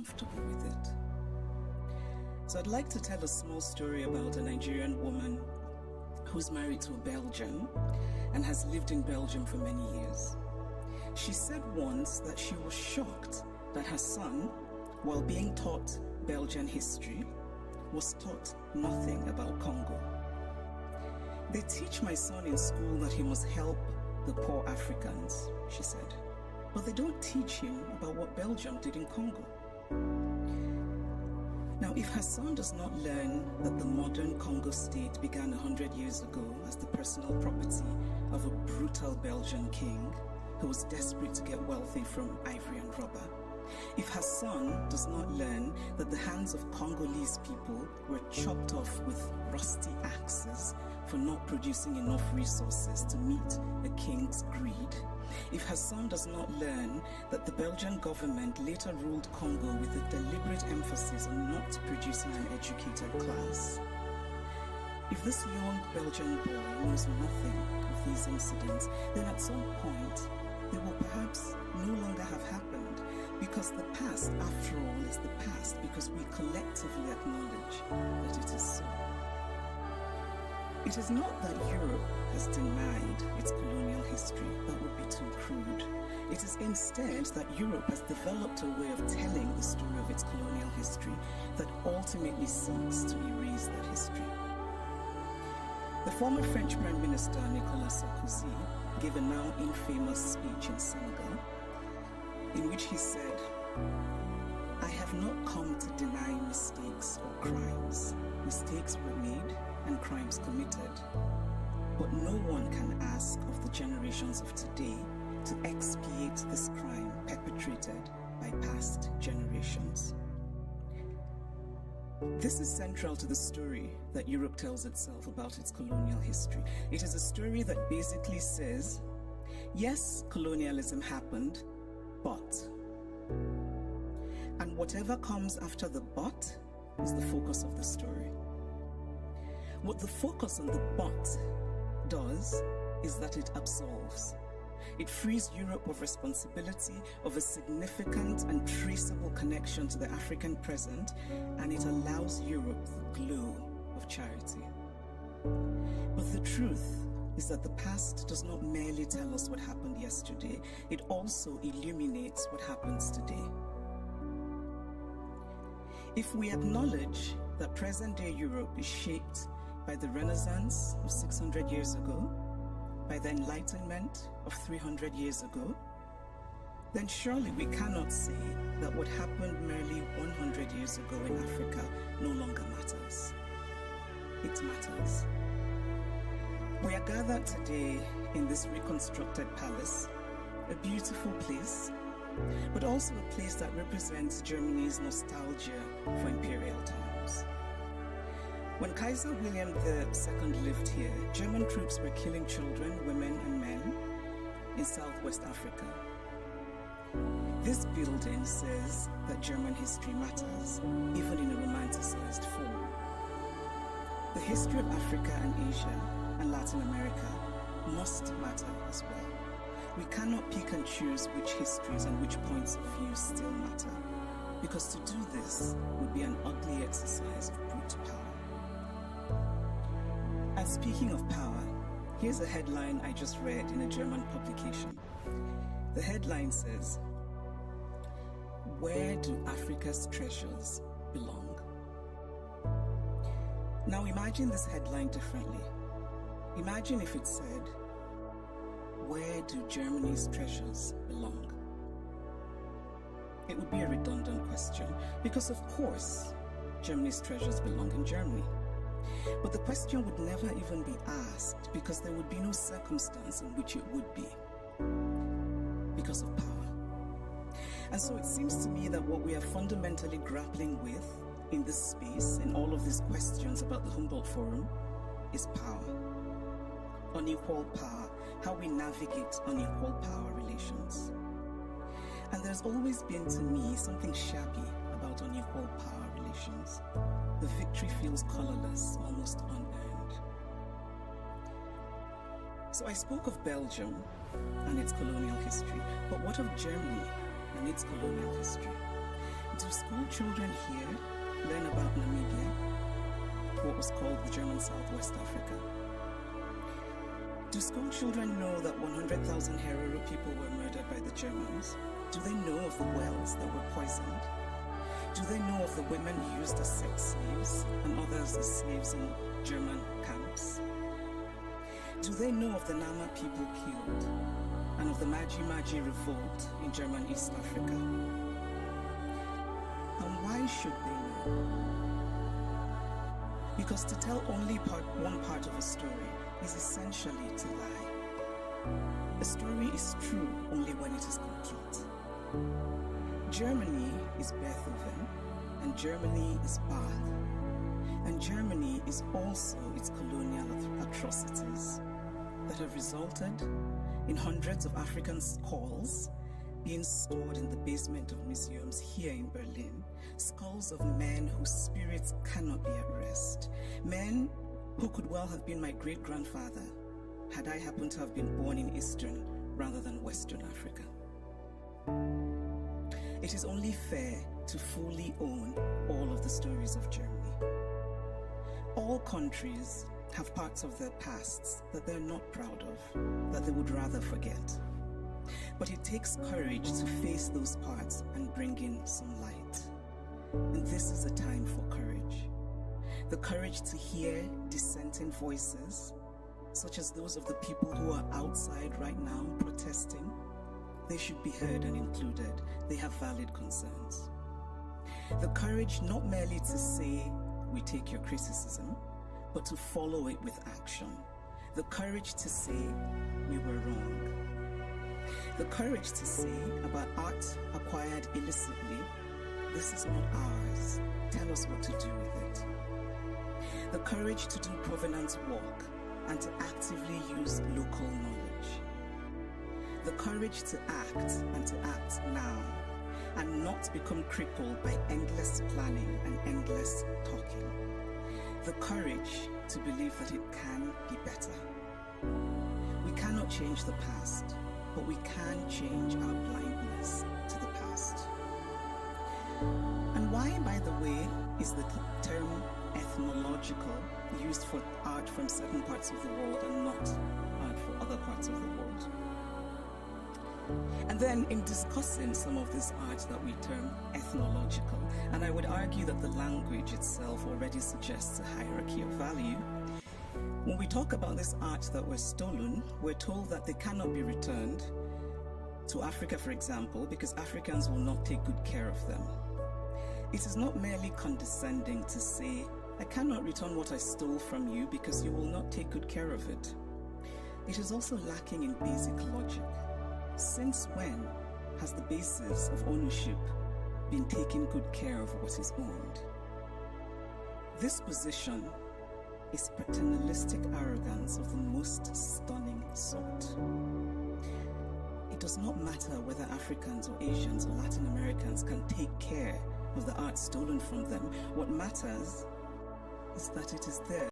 comfortable with it. So I'd like to tell a small story about a Nigerian woman who's married to a Belgian and has lived in Belgium for many years. She said once that she was shocked that her son, while being taught Belgian history, was taught nothing about Congo. They teach my son in school that he must help the poor Africans, she said, but they don't teach him about what Belgium did in Congo. Now, if her son does not learn that the modern Congo state began 100 years ago as the personal property of a brutal Belgian king who was desperate to get wealthy from ivory and rubber, if her son does not learn that the hands of Congolese people were chopped off with rusty axes for not producing enough resources to meet a king's greed, if her son does not learn that the Belgian government later ruled Congo with a deliberate emphasis on not producing an educated class, if this young Belgian boy knows nothing of these incidents, then at some point they will perhaps no longer have happened, because the past, after all, is the past because we collectively acknowledge that it is so. It is not that Europe has denied its colonial history. That would be too crude. It is instead that Europe has developed a way of telling the story of its colonial history that ultimately seeks to erase that history. The former French Prime Minister Nicolas Sarkozy gave a now infamous speech in Senegal in which he said, "I have not come to deny mistakes or crimes. Mistakes were made and crimes committed. But no one can ask of the generations of today to expiate this crime perpetrated by past generations." This is central to the story that Europe tells itself about its colonial history. It is a story that basically says, yes, colonialism happened, but. And whatever comes after the but is the focus of the story. What the focus on the but does is that it absolves. It frees Europe of responsibility, of a significant and traceable connection to the African present, and it allows Europe the glow of charity. But the truth is that the past does not merely tell us what happened yesterday, it also illuminates what happens today. If we acknowledge that present-day Europe is shaped by the Renaissance of 600 years ago, by the Enlightenment of 300 years ago, then surely we cannot say that what happened merely 100 years ago in Africa no longer matters. It matters. We are gathered today in this reconstructed palace, a beautiful place, but also a place that represents Germany's nostalgia for imperial times. When Kaiser William II lived here, German troops were killing children, women, and men in Southwest Africa. This building says that German history matters, even in a romanticized form. The history of Africa and Asia and Latin America must matter as well. We cannot pick and choose which histories and which points of view still matter, because to do this would be an ugly exercise of brute power. And speaking of power, here's a headline I just read in a German publication. The headline says, "Where do Africa's treasures belong?" Now imagine this headline differently. Imagine if it said, "Where do Germany's treasures belong?" It would be a redundant question, because of course, Germany's treasures belong in Germany. But the question would never even be asked, because there would be no circumstance in which it would be, because of power. And so it seems to me that what we are fundamentally grappling with in this space, in all of these questions about the Humboldt Forum, is power. Unequal power, how we navigate unequal power relations. And there's always been, to me, something shabby about unequal power relations. The victory feels colorless, almost unearned. So I spoke of Belgium and its colonial history, but what of Germany and its colonial history? Do school children here learn about Namibia, what was called the German Southwest Africa? Do school children know that 100,000 Herero people were murdered by the Germans? Do they know of the wells that were poisoned? Do they know of the women used as sex slaves and others as slaves in German camps? Do they know of the Nama people killed and of the Maji Maji revolt in German East Africa? And why should they know? Because to tell only one part of a story is essentially to lie. A story is true only when it is complete. Germany is Beethoven, and Germany is Bach, and Germany is also its colonial atrocities that have resulted in hundreds of African skulls being stored in the basement of museums here in Berlin, skulls of men whose spirits cannot be at rest, men who could well have been my great-grandfather had I happened to have been born in Eastern rather than Western Africa. It is only fair to fully own all of the stories of Germany. All countries have parts of their pasts that they're not proud of, that they would rather forget. But it takes courage to face those parts and bring in some light. And this is a time for courage. The courage to hear dissenting voices, such as those of the people who are outside right now protesting. They should be heard and included. They have valid concerns. The courage not merely to say, we take your criticism, but to follow it with action. The courage to say, we were wrong. The courage to say about art acquired illicitly, this is not ours. Tell us what to do with it. The courage to do provenance work and to actively use local knowledge. The courage to act and to act now and not become crippled by endless planning and endless talking. The courage to believe that it can be better. We cannot change the past, but we can change our blindness to the past. And why, by the way, is the term ethnological used for art from certain parts of the world and not art for other parts of the world? And then in discussing some of this art that we term ethnological, and I would argue that the language itself already suggests a hierarchy of value, when we talk about this art that was stolen, we're told that they cannot be returned to Africa, for example, because Africans will not take good care of them. It is not merely condescending to say, I cannot return what I stole from you because you will not take good care of it. It is also lacking in basic logic. Since when has the basis of ownership been taking good care of what is owned? This position is paternalistic arrogance of the most stunning sort. It does not matter whether Africans or Asians or Latin Americans can take care of the art stolen from them. What matters is that it is there